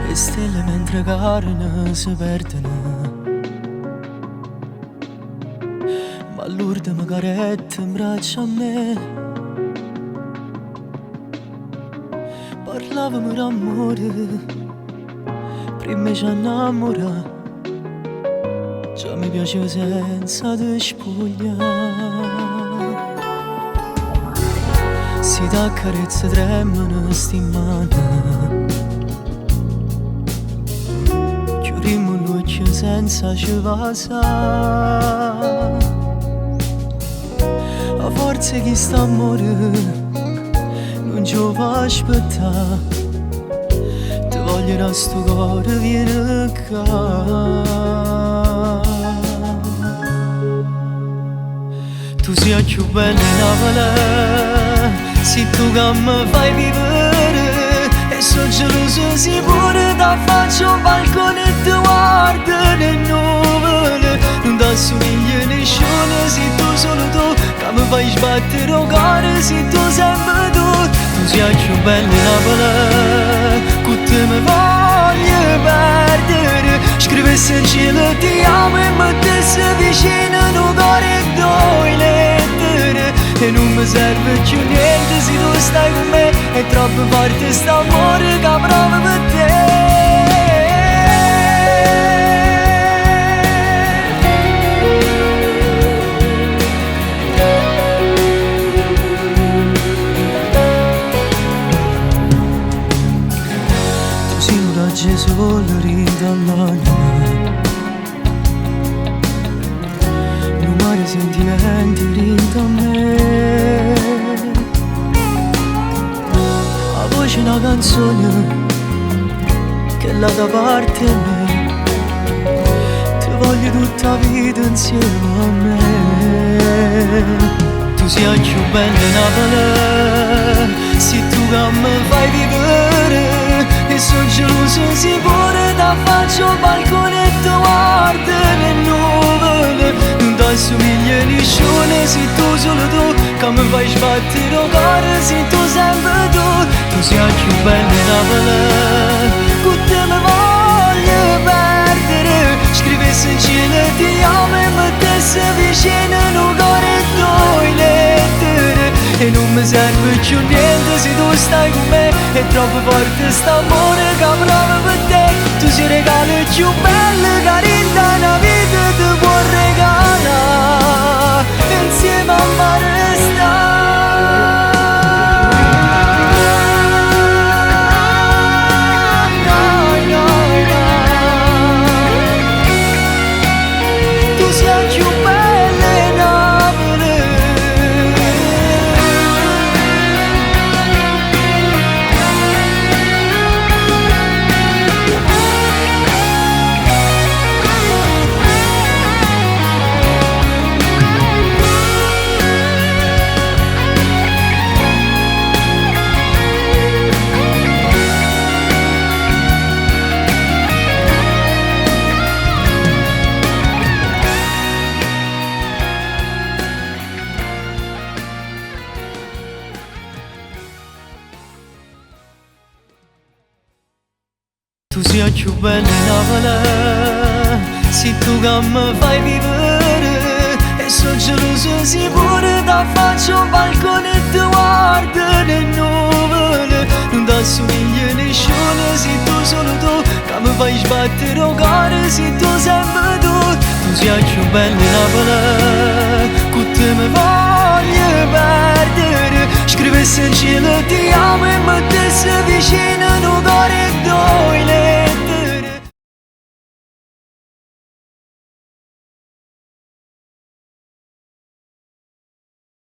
Le stelle mentre carne si perdono, ma Lourdes mi caretta in braccio a me. Parlavamo d'amore, prima ci innamora, già mi piace senza te spogliare. Si t'accarezza tremano sti mani, chiudiamo l'occhio senza ci vasa. A forza che sta amore non ci fa aspettare, ti voglio da sto cuore, vieni qua. Tu sei più bella in Napoli, sei tu che mi fai vivere, e sono geloso sicuro, da faccio un balcone e ti guardo le nuvole. Non ti assomiglia nessuno, sei tu solo tu, che mi fai sbattere un cuore, sei tu sempre tu. Tu sei più bella in Napoli, che te mi voglio perdere. Scrivessi in cielo ti amo e mettessi vicino in un cuore e due lettere. E non mi serve più niente se tu stai con me, è troppo forte st'amore che provo per te. Tu sei un raggio sole ridall'anima, non mare sentimenti rinda a me. La voce è una canzone che la da parte a me, ti voglio tutta la vita insieme a me. Tu sei più bella in Napoli, sei tu che mi fai vivere, e sono geloso sicuro, da faccio un balcone e ti guardo le nuvole. Non ti assomiglia nessuno, sei tu solo tu, che mi fai sbattere un cuore, sei tu sempre tu. Tu sei più bella in Napoli, che te mi voglio perdere. Scrivessi in cielo ti amo e mettessi vicino in un cuore e due lettere. E non mi serve più niente se tu stai con me, è troppo forte st'amore che provo per te. Tu sei il regalo più bello che rinda una vita ti può regalare, insieme a mare tu sei più bella in Napoli. Tu sei più bella in Napoli, sei tu che mi fai vivere, e sono geloso sicuro, da faccio un balcone e ti guardo le nuvole. Non ti assomiglia nessuno, sei tu solo tu, che mi fai sbattere un cuore, sei tu sempre tu. Tu sei più bella in Napoli, che te mi voglio perdere. Scrivessi in cielo ti amo e mettessi vicino